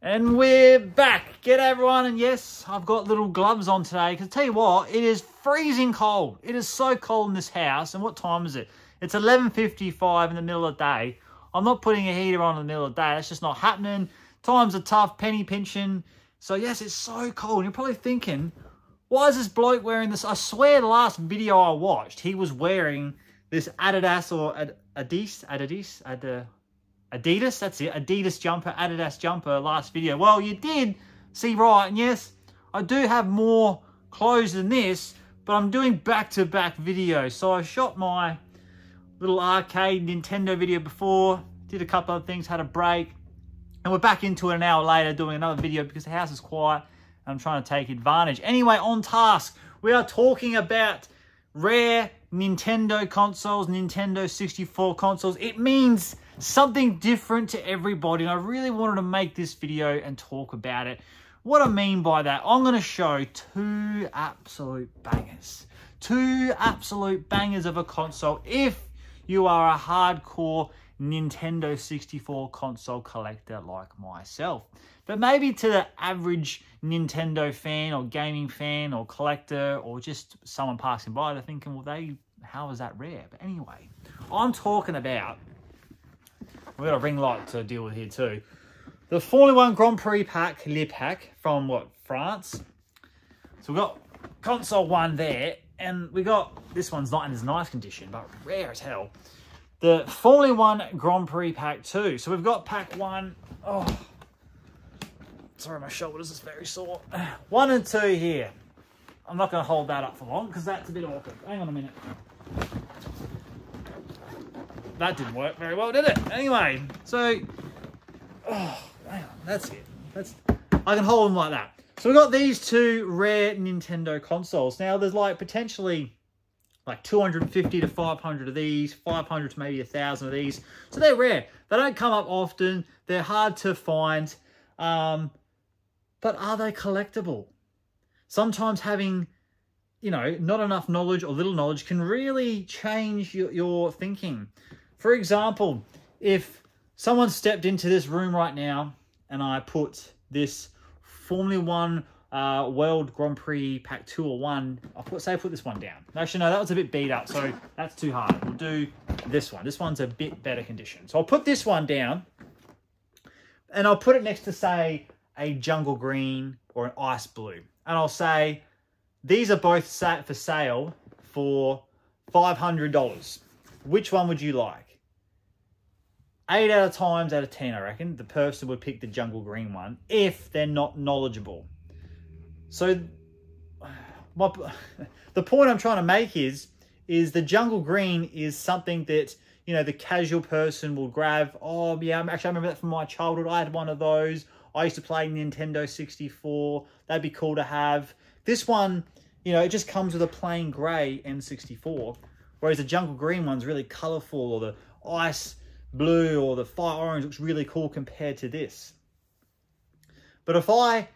And we're back. G'day everyone, and yes, I've got little gloves on today because tell you what, it is freezing cold. It is so cold in this house. And what time is it? It's 11:55 in the middle of the day. I'm not putting a heater on in the middle of the day. That's just not happening. Times are tough, penny pinching. So yes, it's so cold. And you're probably thinking, why is this bloke wearing this? I swear the last video I watched, he was wearing this Adidas or Adidas, that's it, Adidas jumper, Adidas jumper last video. Well, you did see right, and yes, I do have more clothes than this, but I'm doing back-to-back videos. So I shot my little arcade Nintendo video before, did a couple of things, had a break, and we're back into it an hour later doing another video because the house is quiet and I'm trying to take advantage. Anyway, on task, we are talking about rare Nintendo consoles, Nintendo 64 consoles. It means something different to everybody, and I really wanted to make this video and talk about it. What I mean by that, I'm going to show two absolute bangers. Two absolute bangers of a console if you are a hardcore Nintendo 64 console collector like myself. But maybe to the average Nintendo fan or gaming fan or collector or just someone passing by, they're thinking, well, how is that rare? But anyway, I'm talking about, we've got a ring light to deal with here too, the Formula 1 Grand Prix pack, Le Pack from what, France? So we've got console 1 there, and we got, this one's not in as nice condition, but rare as hell. The Formula 1 Grand Prix pack 2. So we've got pack 1. Oh, sorry, my shoulders is very sore. 1 and 2 here. I'm not going to hold that up for long because that's a bit awkward. Hang on a minute. That didn't work very well, did it? Anyway, so, oh, hang on, that's it. I can hold them like that. So we've got these two rare Nintendo consoles. Now, there's like potentially like 250 to 500 of these, 500 to maybe 1,000 of these. So they're rare. They don't come up often. They're hard to find. But are they collectible? Sometimes having, you know, not enough knowledge or little knowledge can really change your thinking. For example, if someone stepped into this room right now and I put this Formula 1 World Grand Prix Pack 2 or 1, I put this one down. Actually, no, that was a bit beat up, so that's too hard. We'll do this one. This one's a bit better condition. So I'll put this one down and I'll put it next to, say, a jungle green or an ice blue. And I'll say, these are both for sale for $500. Which one would you like? 8 out of 10, I reckon, the person would pick the jungle green one if they're not knowledgeable. So the point I'm trying to make is the jungle green is something that, you know, the casual person will grab. Oh, yeah, actually, I remember that from my childhood. I had one of those. I used to play Nintendo 64. That'd be cool to have. This one, you know, it just comes with a plain grey N64, whereas the jungle green one's really colourful, or the ice blue or the fire orange looks really cool compared to this. But if I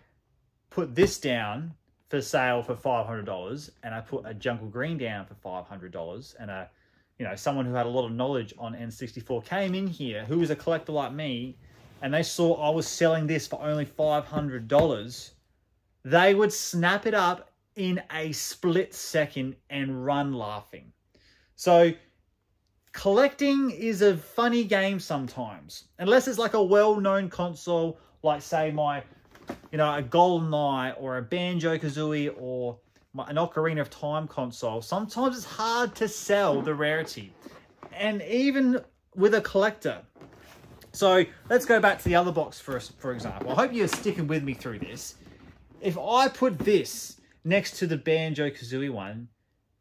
put this down for sale for $500 and I put a jungle green down for $500 and someone who had a lot of knowledge on N64 came in here, who was a collector like me, and they saw I was selling this for only $500, they would snap it up in a split second and run laughing. So collecting is a funny game sometimes, unless it's like a well-known console, like say a GoldenEye or a Banjo-Kazooie or an Ocarina of Time console. Sometimes it's hard to sell the rarity, and even with a collector. So let's go back to the other box for example. I hope you're sticking with me through this. If I put this next to the Banjo-Kazooie one,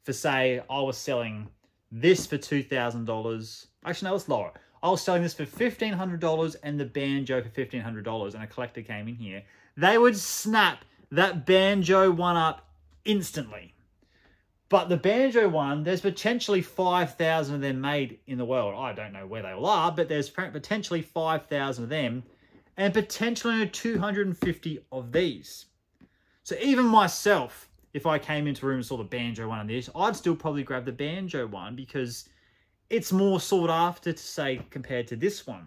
for say I was selling this for $2,000. Actually, no, it's lower. I was selling this for $1,500 and the Banjo for $1,500, and a collector came in here. They would snap that Banjo one up instantly. But the Banjo one, there's potentially 5,000 of them made in the world. I don't know where they all are, but there's potentially 5,000 of them and potentially only 250 of these. So even myself, if I came into a room and saw the Banjo one and this, I'd still probably grab the Banjo one because it's more sought after, to say, compared to this one.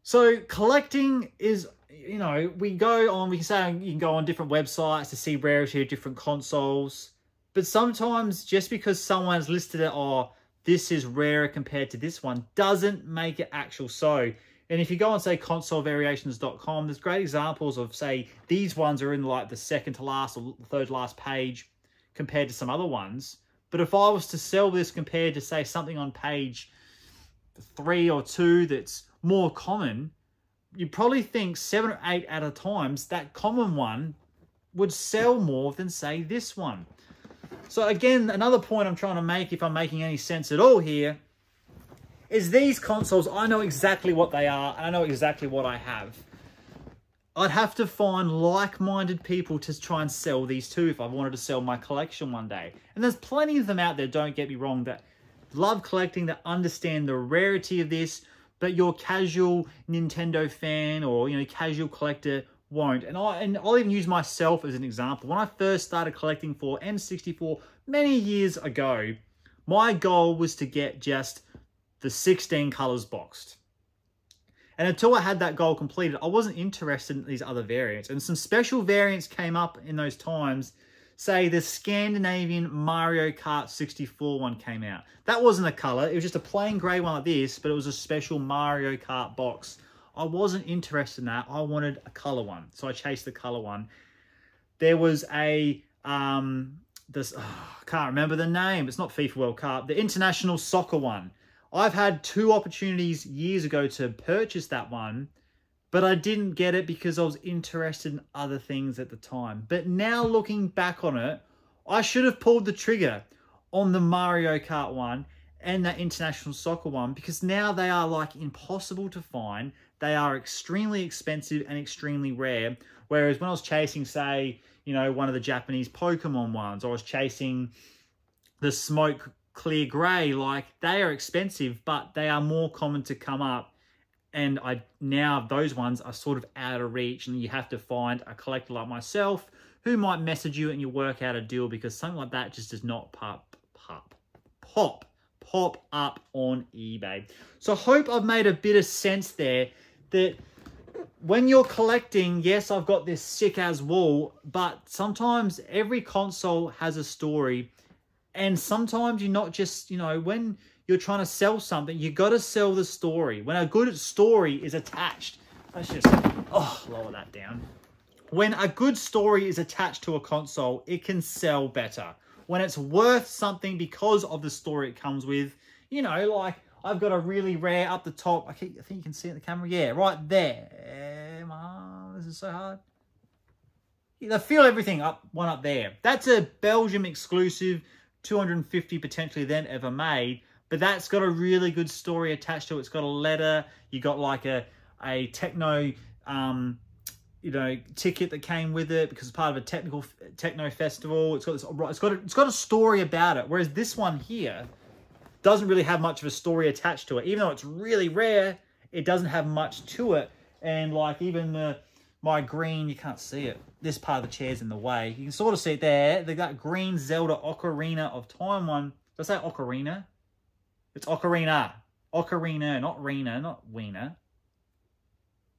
So collecting is, you know, we can say you can go on different websites to see rarity of different consoles. But sometimes just because someone's listed it, oh, this is rarer compared to this one, doesn't make it actual so. And if you go on, say, consolevariations.com, there's great examples of, say, these ones are in like the second to last or third to last page compared to some other ones. But if I was to sell this compared to, say, something on page 3 or 2 that's more common, you probably think 7 or 8 out of times that common one would sell more than, say, this one. So again, another point I'm trying to make, if I'm making any sense at all here, is these consoles, I know exactly what they are, and I know exactly what I have. I'd have to find like-minded people to try and sell these to if I wanted to sell my collection one day. And there's plenty of them out there, don't get me wrong, that love collecting, that understand the rarity of this, but your casual Nintendo fan or, you know, casual collector won't. And I'll even use myself as an example. When I first started collecting for N64 many years ago, my goal was to get just the 16 colors boxed. And until I had that goal completed, I wasn't interested in these other variants. And some special variants came up in those times. Say the Scandinavian Mario Kart 64 one came out. That wasn't a color. It was just a plain gray one like this, but it was a special Mario Kart box. I wasn't interested in that. I wanted a color one. So I chased the color one. There was a, I can't remember the name. It's not FIFA World Cup. The International Soccer one. I've had 2 opportunities years ago to purchase that one, but I didn't get it because I was interested in other things at the time. But now looking back on it, I should have pulled the trigger on the Mario Kart one and that International Soccer one, because now they are like impossible to find. They are extremely expensive and extremely rare. Whereas when I was chasing, say, you know, one of the Japanese Pokemon ones, or I was chasing the Smoke Clear Grey, like, they are expensive, but they are more common to come up. And now those ones are sort of out of reach, and you have to find a collector like myself who might message you and you work out a deal, because something like that just does not pop up on eBay. So I hope I've made a bit of sense there, that when you're collecting, yes, I've got this sick as wall, but sometimes every console has a story. And sometimes you're not just, you know, when you're trying to sell something, you got to sell the story. When a good story is attached, let's just, lower that down. When a good story is attached to a console, it can sell better. When it's worth something because of the story it comes with, you know, like I've got a really rare up the top. I think you can see it in the camera. Yeah, right there. This is so hard. I feel everything one up there. That's a Belgium exclusive, 250 potentially then ever made, but that's got a really good story attached to it. It's got a letter. You got like a techno, you know, ticket that came with it because it's part of a techno festival. It's got a story about it. Whereas this one here doesn't really have much of a story attached to it. Even though it's really rare, it doesn't have much to it. And like even my green, you can't see it. This part of the chair's in the way. You can sort of see it there. They got green Zelda Ocarina of Time one. Did I say Ocarina? It's Ocarina. Ocarina, not Rena, not Wiener.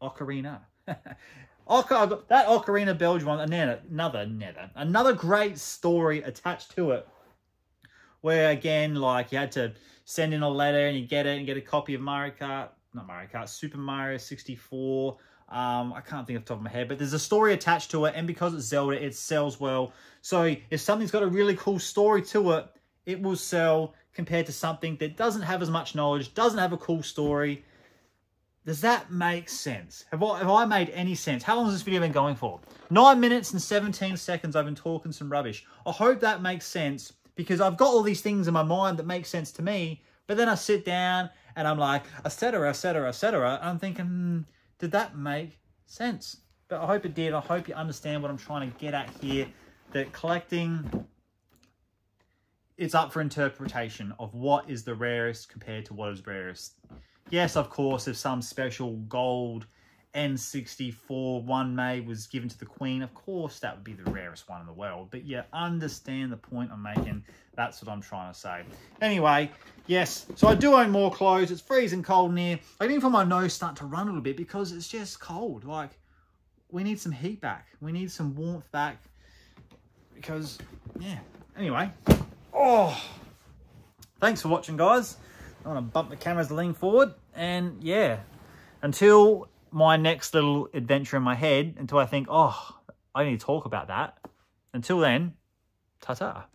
Ocarina. That Ocarina Belgium one, another great story attached to it. Where again, like you had to send in a letter and you get it and get a copy of Super Mario 64. I can't think off the top of my head, but there's a story attached to it, and because it's Zelda, it sells well. So if something's got a really cool story to it, it will sell compared to something that doesn't have as much knowledge, doesn't have a cool story. Does that make sense? Have I made any sense? How long has this video been going for? 9 minutes and 17 seconds I've been talking some rubbish. I hope that makes sense, because I've got all these things in my mind that make sense to me, but then I sit down and I'm like, etc., etc., etc. I'm thinking, did that make sense? But I hope it did. I hope you understand what I'm trying to get at here, that collecting, it's up for interpretation of what is the rarest compared to what is rarest. Yes, of course, there's some special gold N64 one made was given to the Queen. Of course, that would be the rarest one in the world. But yeah, understand the point I'm making. That's what I'm trying to say. Anyway, yes, so I do own more clothes. It's freezing cold in here. I can even feel my nose start to run a little bit because it's just cold. Like, we need some heat back. We need some warmth back. Because, yeah. Anyway. Oh. Thanks for watching, guys. I'm going to bump the cameras to lean forward. And, yeah. Until my next little adventure in my head, until I think, oh, I need to talk about that. Until then, ta-ta.